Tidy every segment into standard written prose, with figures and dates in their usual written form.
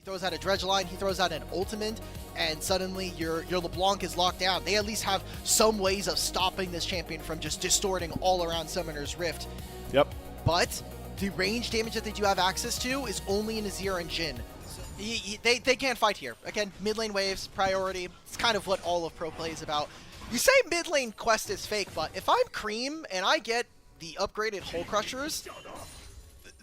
throws out a dredge line, he throws out an ultimate, and suddenly your LeBlanc is locked down. They at least have some ways of stopping this champion from just distorting all around Summoner's Rift. Yep. But the range damage that they do have access to is only in Azir and Jhin. They can't fight here. Again, mid lane waves, priority. It's kind of what all of pro play is about. You say mid lane quest is fake, but if I'm Cream and I get the upgraded Hole Crushers,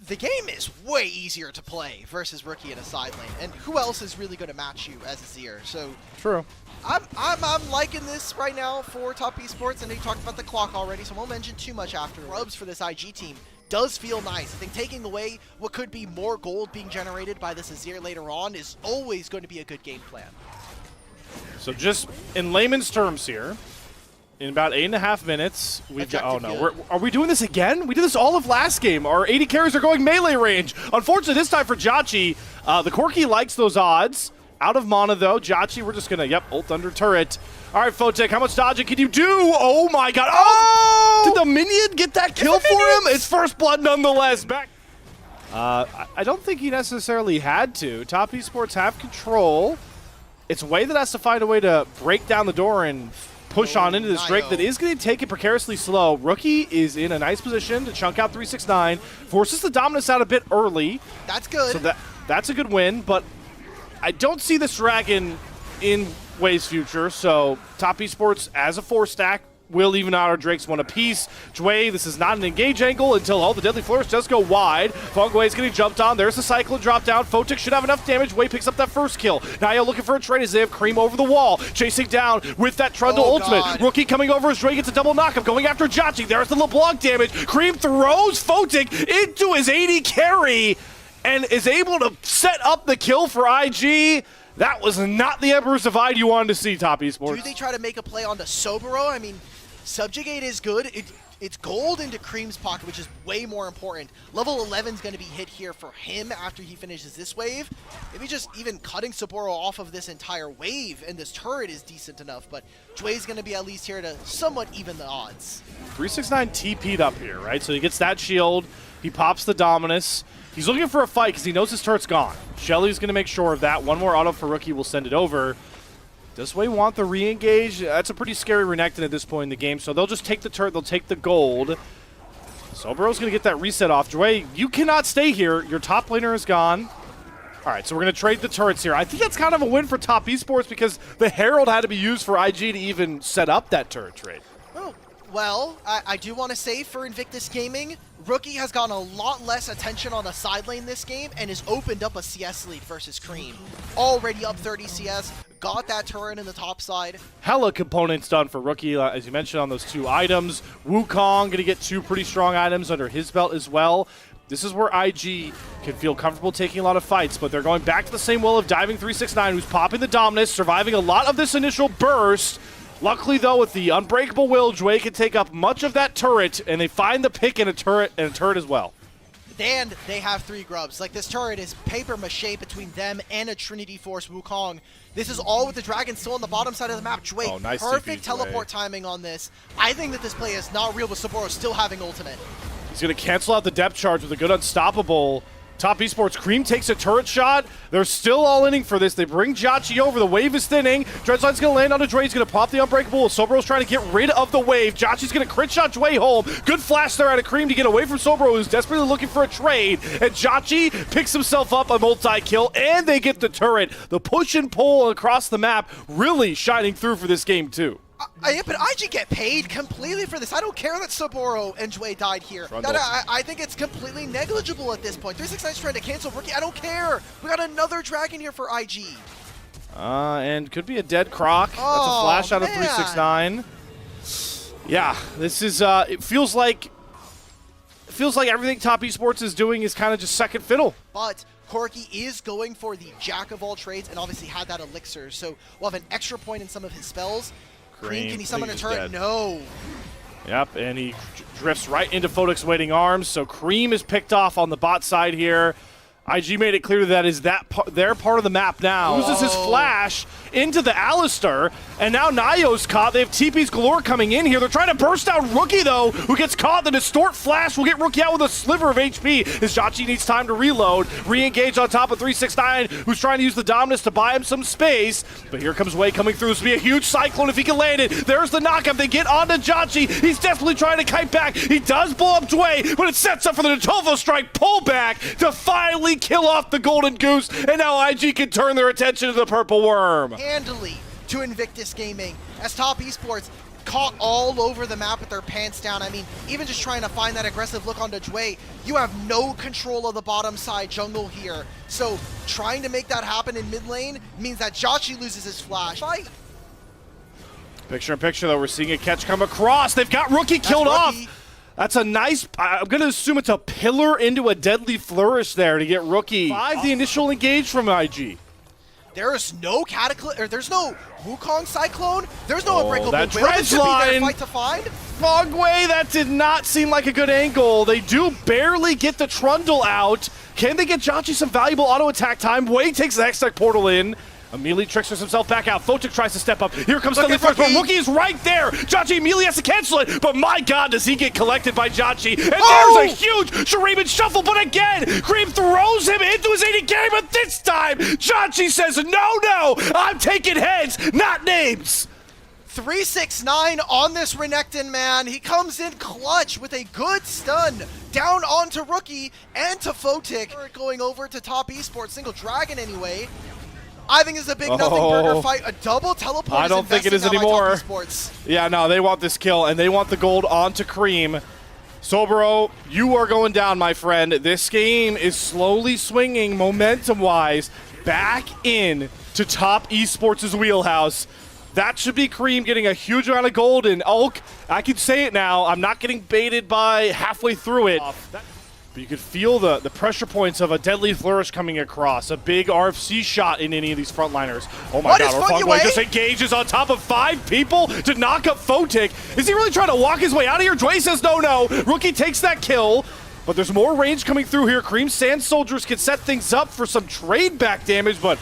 the game is way easier to play versus Rookie in a side lane. And who else is really going to match you as Azir? So true. I'm liking this right now for Top Esports. I know you talked about the clock already, so I won't mention too much after. Rubs for this IG team does feel nice. I think taking away what could be more gold being generated by this Azir later on is always going to be a good game plan. So just in layman's terms here, in about 8.5 minutes, we've got, oh no, are we doing this again? We did this all of last game. Our 80 carries are going melee range. Unfortunately, this time for Jauchi, the Corki likes those odds. Out of mana though, Jauchi, we're just gonna, ult under turret. All right, Photek, how much dodging can you do? Oh my god, oh! Did the minion get that kill for him? It's first blood nonetheless. Back. I don't think he necessarily had to. Top Esports have control. It's Wei that has to find a way to break down the door and push on into this Drake that is going to take it precariously slow. Rookie is in a nice position to chunk out 369, forces the Dominus out a bit early. That's good. So that's a good win, but I don't see this Dragon in Wei's future, so Top Esports as a 4-stack will even out our Drakes one apiece. Jway, this is not an engage angle until the Deadly Flourish does go wide. Fengwei is getting jumped on. There's the Cyclone drop down. Photek should have enough damage. Wei picks up that first kill. Now you're looking for a trade as they have Cream over the wall. Chasing down with that Trundle ultimate. God. Rookie coming over as Dre gets a double knockup. Going after Jauchi. There's the LeBlanc damage. Cream throws Photek into his 80 carry and is able to set up the kill for IG. That was not the Emperor's Divide you wanted to see, Top Esports. Do they try to make a play on the Soboro? I mean, Subjugate is good. It's gold into Cream's pocket, which is way more important. Level 11 is going to be hit here for him after he finishes this wave. Maybe just even cutting Soboro off of this entire wave, and this turret is decent enough, but Jway's going to be at least here to somewhat even the odds. 369 TP'd up here, right? So he gets that shield. He pops the Dominus. He's looking for a fight because he knows his turret's gone. Shelly's going to make sure of that. One more auto for Rookie will send it over. Does Wei want the re-engage? That's a pretty scary Renekton at this point in the game, so they'll just take the turret, they'll take the gold. Sobero's going to get that reset off. Wei, you cannot stay here. Your top laner is gone. All right, so we're going to trade the turrets here. I think that's kind of a win for Top Esports because the Herald had to be used for IG to even set up that turret trade. Oh, well, I do want to say for Invictus Gaming, Rookie has gotten a lot less attention on the side lane this game and has opened up a CS lead versus Cream. Already up 30 CS, got that turret in the top side. Hella components done for Rookie, as you mentioned, on those 2 items. Wukong going to get 2 pretty strong items under his belt as well. This is where IG can feel comfortable taking a lot of fights, but they're going back to the same will of diving 369, who's popping the Dominus, surviving a lot of this initial burst. Luckily, though, with the Unbreakable Will, Jway can take up much of that turret, and they find the pick in a turret as well. And they have 3 grubs. Like, this turret is paper mache between them and a Trinity Force Wukong. This is all with the Dragon still on the bottom side of the map. Jway, nice perfect TP, teleport timing on this. I think that this play is not real with Saburo still having ultimate. He's going to cancel out the depth charge with a good Unstoppable. Top Esports, Cream takes a turret shot. They're still all inning for this. They bring Jauchi over. The wave is thinning. Dreadline's going to land on a Dre. He's going to pop the Unbreakable. Sobero's trying to get rid of the wave. Jauchi's going to crit shot Dre home. Good flash there out of Cream to get away from Sobero, who's desperately looking for a trade. And Jauchi picks himself up a multi-kill, and they get the turret. The push and pull across the map really shining through for this game, too. Yeah, but IG get paid completely for this. I don't care that Saburo and Jway died here. I think it's completely negligible at this point. 369's trying to cancel Rookie. I don't care. We got another Dragon here for IG. And could be a dead Croc. That's a flash out of 369. Yeah, this is, it feels like everything Top Esports is doing is kind of just second fiddle. But Corki is going for the Jack of all trades and obviously had that elixir. So we'll have an extra point in some of his spells. Cream, can he summon a turret? Dead. No. Yep, and he drifts right into Photek's waiting arms, so Cream is picked off on the bot side here. IG made it clear that is their part of the map now. Loses his flash into the Alistar, and now Nayo's caught. They have TPs galore coming in here. They're trying to burst down Rookie, though, who gets caught. The distort flash will get Rookie out with a sliver of HP as Jotchi needs time to reload. Re-engage on top of 369, who's trying to use the dominance to buy him some space. But here comes Wei coming through. This will be a huge cyclone if he can land it. There's the knockup. They get onto Jotchi. He's desperately trying to kite back. He does blow up Dway, but it sets up for the Natovo strike pullback to finally kill off the Golden Goose, and now IG can turn their attention to the Purple Worm. Handily to Invictus Gaming as Top Esports caught all over the map with their pants down. I mean, even just trying to find that aggressive look onto Dway, you have no control of the bottom side jungle here. So trying to make that happen in mid lane means that Jotchi loses his flash. Fight. Picture in picture, though, we're seeing a catch come across. They've got Rookie killed off. That's a nice, I'm going to assume it's a pillar into a deadly flourish there to get Rookie. 5 the initial engage from IG. There's no Cataclysm, or there's no Wukong Cyclone, there's no Unbreakable that Will. This should be their line. fight to find. Fogway, that did not seem like a good angle. They do barely get the Trundle out. Can they get Jotchi some valuable auto attack time? Wei takes the Hextech portal in. Immediately tricksters himself back out. Photic tries to step up. Here comes Stanley first, but Rookie is right there. Jotchi immediately has to cancel it, but my God, does he get collected by Jotchi. And there's a huge Shuriman shuffle, but again, Cream throws him into his 80k, but this time, Jotchi says, no, I'm taking heads, not names. 369 on this Renekton, man. He comes in clutch with a good stun down onto Rookie and to Photic. Going over to Top Esports, single dragon anyway. I think it's a big nothing burger fight. A double teleport. I don't think it is anymore. Yeah, no, they want this kill, and they want the gold onto Cream. Sobero, you are going down, my friend. This game is slowly swinging momentum-wise back in to Top Esports' wheelhouse. That should be Cream getting a huge amount of gold, and Ulk, I can say it now, I'm not getting baited by halfway through it. But you could feel the pressure points of a deadly flourish coming across. A big RFC shot in any of these frontliners. Oh my God, Orfangway just engages on top of 5 people to knock up Photic. Is he really trying to walk his way out of here? Dway says no. Rookie takes that kill, but there's more range coming through here. Cream Sand Soldiers can set things up for some trade back damage, but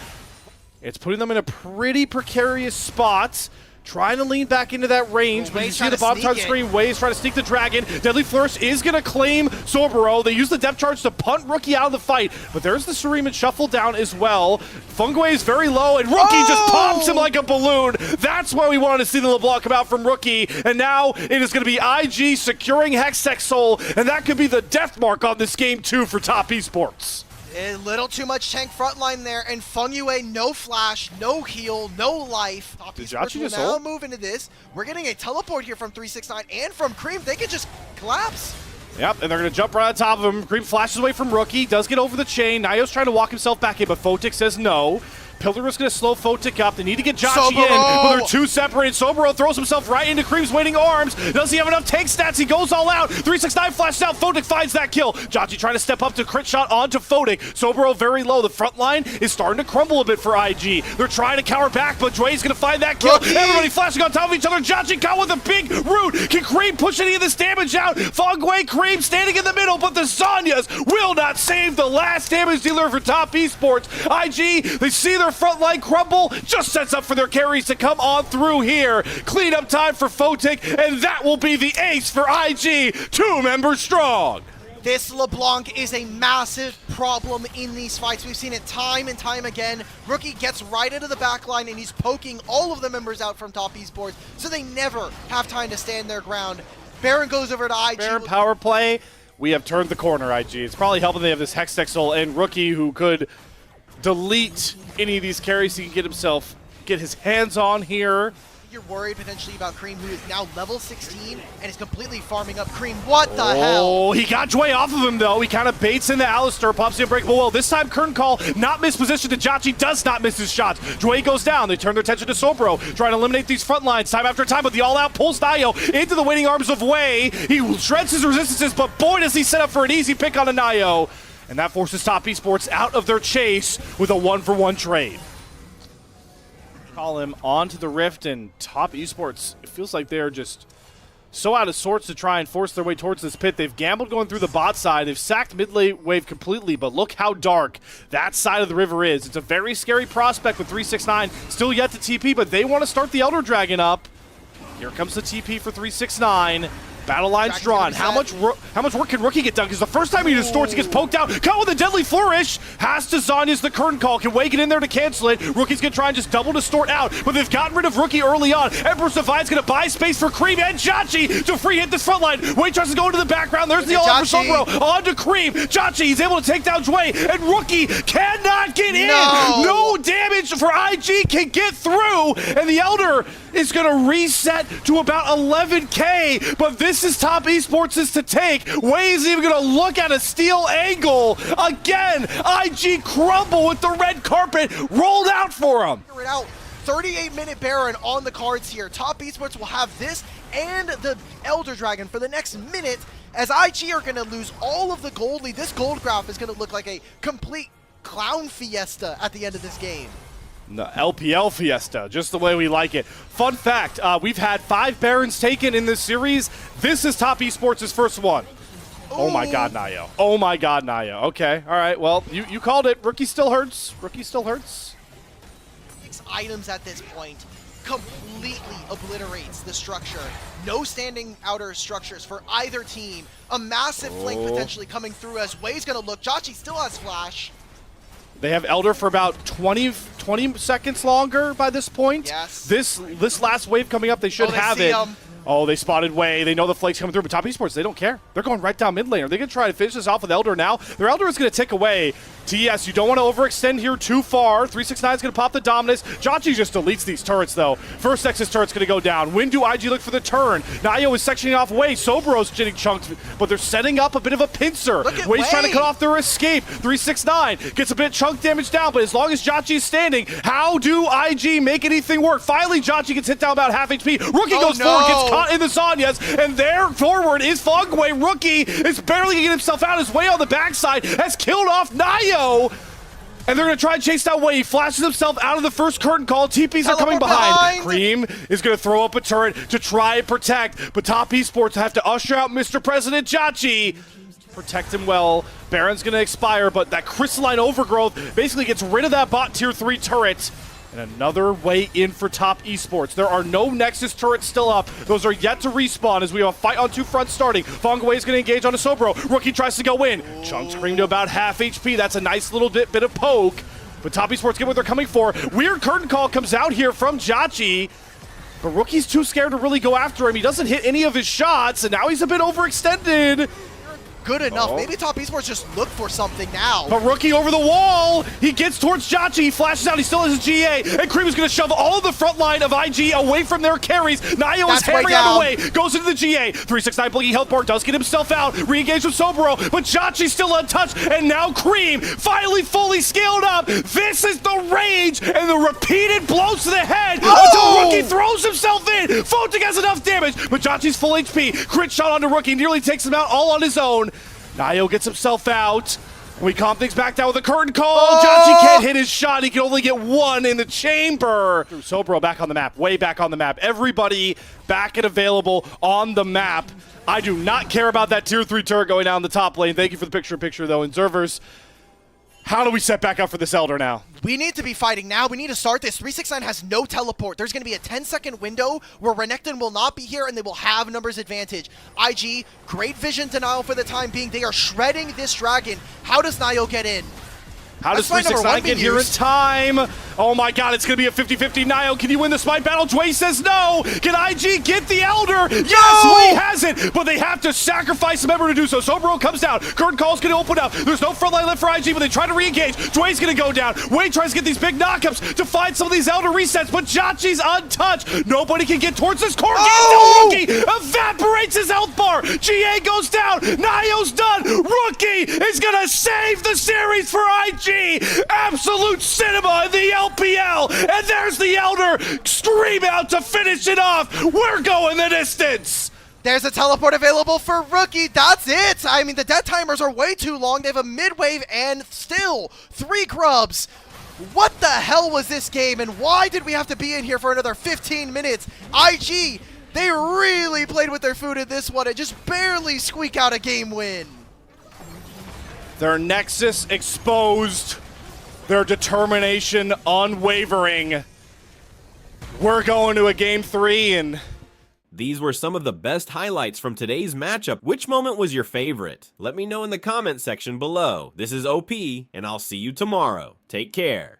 it's putting them in a pretty precarious spot. Trying to lean back into that range, but you see the bottom side of the screen. Wei is trying to sneak the dragon. Deadly Flourish is going to claim Sobero. They use the depth charge to punt Rookie out of the fight, but there's the Shuriman shuffle down as well. Fungway is very low, and Rookie just pops him like a balloon. That's why we wanted to see the LeBlanc come out from Rookie, and now it is going to be IG securing Hextech Soul, and that could be the death mark on this game too for Top Esports. A little too much tank frontline there, and Fungway, no flash, no heal, no life. Top Esports will now move into this. We're getting a teleport here from 369 and from Cream. They could just collapse. Yep, and they're going to jump right on top of him. Cream flashes away from Rookie, does get over the chain. Nayo's trying to walk himself back in, but Photic says no. Pillar is going to slow Photic up. They need to get Jotchi in, but they're too separated. Sobero throws himself right into Cream's waiting arms. Does he have enough tank stats? He goes all out. 369 flashes out. Photic finds that kill. Jotchi trying to step up to crit shot onto Photic. Sobero very low. The front line is starting to crumble a bit for IG. They're trying to cower back, but Dway's going to find that kill. Everybody flashing on top of each other. Jotchi caught with a big root. Can Cream push any of this damage out? Fogway, Cream standing in the middle, but the Zanyas will not save the last damage dealer for Top Esports. IG, they see their front line crumble. Just sets up for their carries to come on through here. Clean up time for Photic, and that will be the ace for IG, 2 members strong. This LeBlanc is a massive problem in these fights. We've seen it time and time again. Rookie gets right into the back line, and he's poking all of the members out from Top Esports, so they never have time to stand their ground. Baron goes over to IG. Baron power play. We have turned the corner, IG. It's probably helping they have this Hextech Soul and Rookie who could delete any of these carries he can get his hands on here. You're worried potentially about Cream, who is now level 16 and is completely farming up Cream. What the hell? Oh, he got Dway off of him, though. He kind of baits in the Alistar, pops the Unbreakable Will. This time, Curtain Call not mispositioned. Jotchi does not miss his shots. Dway goes down. They turn their attention to Sobero, trying to eliminate these front lines time after time, but the all-out pulls Nayo into the waiting arms of Wei. He shreds his resistances, but boy, does he set up for an easy pick on a Nayo. And that forces Top Esports out of their chase with a 1-for-1 trade. Call him onto the Rift, and Top Esports, it feels like they're just so out of sorts to try and force their way towards this pit. They've gambled going through the bot side. They've sacked mid lane wave completely, but look how dark that side of the river is. It's a very scary prospect with 369 still yet to TP, but they want to start the Elder Dragon up. Here comes the TP for 369. Battle line's drawn. How much work can Rookie get done? Because the first time he distorts, he gets poked out. Caught with a deadly flourish. Has to Zanya's the curtain call. Can Wei get in there to cancel it? Rookie's going to try and just double distort out. But they've gotten rid of Rookie early on. Empress Defiant's going to buy space for Cream and Chachi to free hit this front line. Wei tries to go into the background. There's the all-out for Sobro. On to Cream. Chachi, he's able to take down Jway. And Rookie cannot get in. No damage for IG can get through. And the Elder is going to reset to about 11K. But this is top Esports' to take. Wei is even going to look at a steal angle. Again, IG crumble with the red carpet rolled out for him. 38-minute Baron on the cards here. Top Esports will have this and the Elder Dragon for the next minute, as IG are going to lose all of the gold lead. This gold graph is going to look like a complete clown fiesta at the end of this game. The LPL fiesta, just the way we like it. Fun fact, we've had 5 Barons taken in this series. This is top Esports' first one. Ooh. Oh my god, Nayo. Oh my god, Nayo. Okay, all right, well, you called it. Rookie still hurts. Rookie still hurts. 6 items at this point completely obliterates the structure. No standing outer structures for either team. A massive flank potentially coming through as Wei's gonna look. Chachi still has flash. They have Elder for about 20 seconds longer by this point. Yes. This last wave coming up, they should have it. Oh, they spotted Wei. They know the flake's coming through, but top Esports, they don't care. They're going right down mid lane. Are they going to try to finish this off with Elder now? Their Elder is going to tick away. TES, you don't want to overextend here too far. 369 is going to pop the Dominus. Chachi just deletes these turrets, though. First Nexus turret's going to go down. When do IG look for the turn? Nayo is sectioning off Wei. Sobro's getting chunked, but they're setting up a bit of a pincer. Wei's trying to cut off their escape. 369 gets a bit of chunk damage down, but as long as Chachi is standing, how do IG make anything work? Finally, Chachi gets hit down about half HP. Rookie goes forward, gets caught in the Zanyas, and there forward is Fogway. Rookie is barely getting himself out. His way on the backside has killed off Nayo. And they're going to try and chase that Wei. He flashes himself out of the first curtain call. TPs are coming behind. Cream is going to throw up a turret to try and protect, but top Esports have to usher out Mr. President Chachi. Protect him well. Baron's going to expire, but that crystalline overgrowth basically gets rid of that bot tier 3 turret. And another way in for top Esports. There are no Nexus turrets still up. Those are yet to respawn as we have a fight on 2 fronts starting. Fongwei is going to engage on a Sobro. Rookie tries to go in. Chunk Scream to about half HP. That's a nice little bit of poke. But top Esports get what they're coming for. Weird curtain call comes out here from Chachi. But Rookie's too scared to really go after him. He doesn't hit any of his shots, and now he's a bit overextended. Good enough. Maybe top Esports just look for something now. But Rookie over the wall. He gets towards Chachi. He flashes out. He still has his GA. And Cream is going to shove all of the front line of IG away from their carries. Nayo is hammering out away. Goes into the GA. 369 blinking health bar. Does get himself out. Re-engage with Sobro. But Chachi's still untouched. And now Cream finally fully scaled up. This is the rage. And the repeated blows to the head until Rookie throws himself in. Photic has enough damage. But Chachi's full HP. Crit shot onto Rookie. Nearly takes him out all on his own. Nayo gets himself out. We calm things back down with a curtain call. Chachi can't hit his shot. He can only get 1 in the chamber. Sobro back on the map. Way back on the map. Everybody back and available on the map. I do not care about that tier 3 turret going down the top lane. Thank you for the picture-in-picture, though. And Zervers, how do we set back up for this Elder now? We need to be fighting now. We need to start this. 369 has no teleport. There's going to be a 10-second window where Renekton will not be here and they will have numbers advantage. IG, great vision denial for the time being. They are shredding this dragon. How does Nayo get in? How does 369 get here in time? Oh my god, it's going to be a 50-50. Nayo, can you win the smite battle? Jway says no. Can IG get the Elder? Yes, Wei has it, but they have to sacrifice a member to do so. Sobro comes down. Curtain call's going to open up. There's no front line left for IG, but they try to re-engage. Jway's going to go down. Wei tries to get these big knockups to find some of these Elder resets, but Chachi's untouched. Nobody can get towards this core. Rookie evaporates his health bar. GA goes down. Nayo's done. Rookie is going to save the series for IG. Absolute cinema in the LPL, and there's the Elder scream out to finish it off. We're going the distance. There's a teleport available for Rookie. That's it. I mean, the death timers are way too long. They have a mid-wave and still 3 grubs. What the hell was this game, and why did we have to be in here for another 15 minutes? IG They really played with their food in this one and just barely squeak out a game win. Their Nexus exposed. Their determination unwavering. We're going to a game 3 and... These were some of the best highlights from today's matchup. Which moment was your favorite? Let me know in the comment section below. This is OP, and I'll see you tomorrow. Take care.